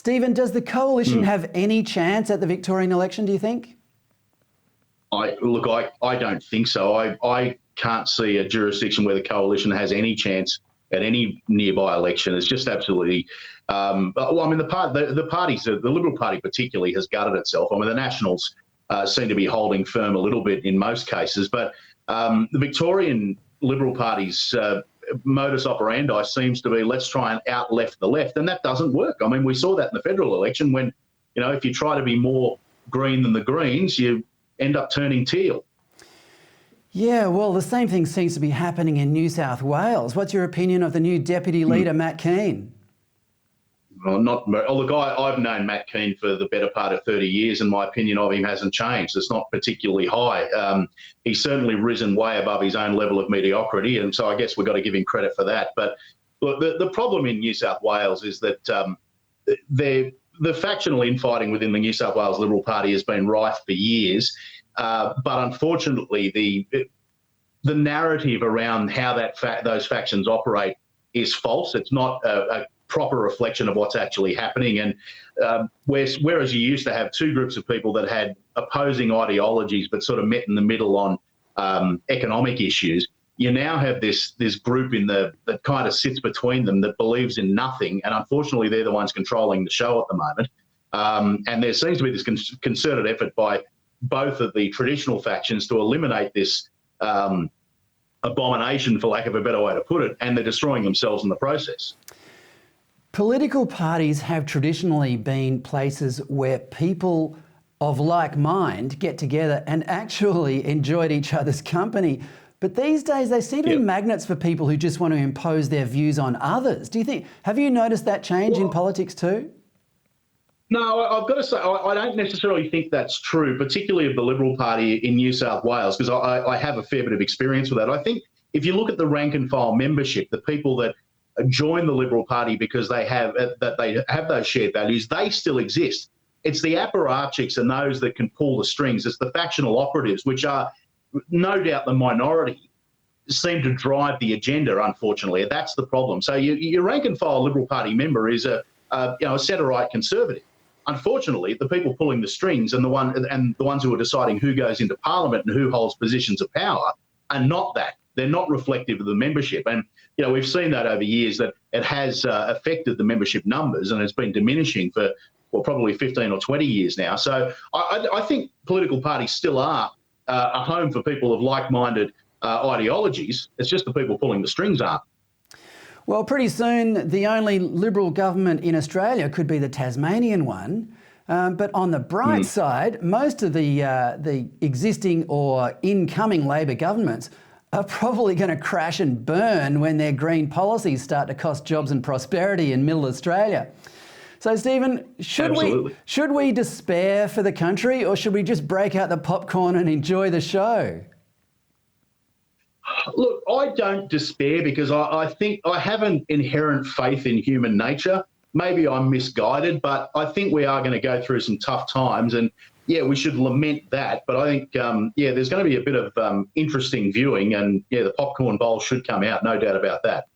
Stephen, does the coalition have any chance at the Victorian election, do you think? I don't think so. I can't see a jurisdiction where the coalition has any chance at any nearby election. It's just absolutely. The parties, the Liberal Party particularly, has gutted itself. I mean, the Nationals seem to be holding firm a little bit in most cases, but the Victorian Liberal Party's modus operandi seems to be, let's try and out-left the left, and that doesn't work. I mean, we saw that in the federal election when, if you try to be more green than the Greens, you end up turning teal. Yeah, well, the same thing seems to be happening in New South Wales. What's your opinion of the new Deputy Leader, Matt Keane? Well, look, I've known Matt Keane for the better part of 30 years, and my opinion of him hasn't changed. It's not particularly high. He's certainly risen way above his own level of mediocrity, and so I guess we've got to give him credit for that. But look, the problem in New South Wales is that the factional infighting within the New South Wales Liberal Party has been rife for years, but unfortunately the narrative around how those factions operate is false. It's not a proper reflection of what's actually happening. And whereas you used to have two groups of people that had opposing ideologies but sort of met in the middle on economic issues, you now have this group that kind of sits between them that believes in nothing, and unfortunately they're the ones controlling the show at the moment. And there seems to be this concerted effort by both of the traditional factions to eliminate this abomination, for lack of a better way to put it, and they're destroying themselves in the process. Political parties have traditionally been places where people of like mind get together and actually enjoyed each other's company. But these days they seem to be magnets for people who just want to impose their views on others. Have you noticed that change in politics too? No, I've got to say, I don't necessarily think that's true, particularly of the Liberal Party in New South Wales, because I have a fair bit of experience with that. I think if you look at the rank and file membership, the people that join the Liberal Party because they have those shared values, they still exist. It's the apparatchiks and those that can pull the strings. It's the factional operatives, which are no doubt the minority, seem to drive the agenda, unfortunately. That's the problem. So your rank and file Liberal Party member is a centre-right conservative. Unfortunately, the people pulling the strings and the ones who are deciding who goes into Parliament and who holds positions of power are not that. They're not reflective of the membership. And, we've seen that over years, that it has affected the membership numbers, and it's been diminishing for, probably 15 or 20 years now. So I think political parties still are a home for people of like-minded ideologies. It's just the people pulling the strings aren't. Well, pretty soon the only Liberal government in Australia could be the Tasmanian one. But on the bright side, most of the existing or incoming Labor governments are probably going to crash and burn when their green policies start to cost jobs and prosperity in middle Australia. So, Stephen, should we despair for the country, or should we just break out the popcorn and enjoy the show? Look, I don't despair because I think I have an inherent faith in human nature. Maybe I'm misguided, but I think we are going to go through some tough times, and we should lament that. But I think, there's going to be a bit of interesting viewing, and the popcorn bowl should come out, no doubt about that.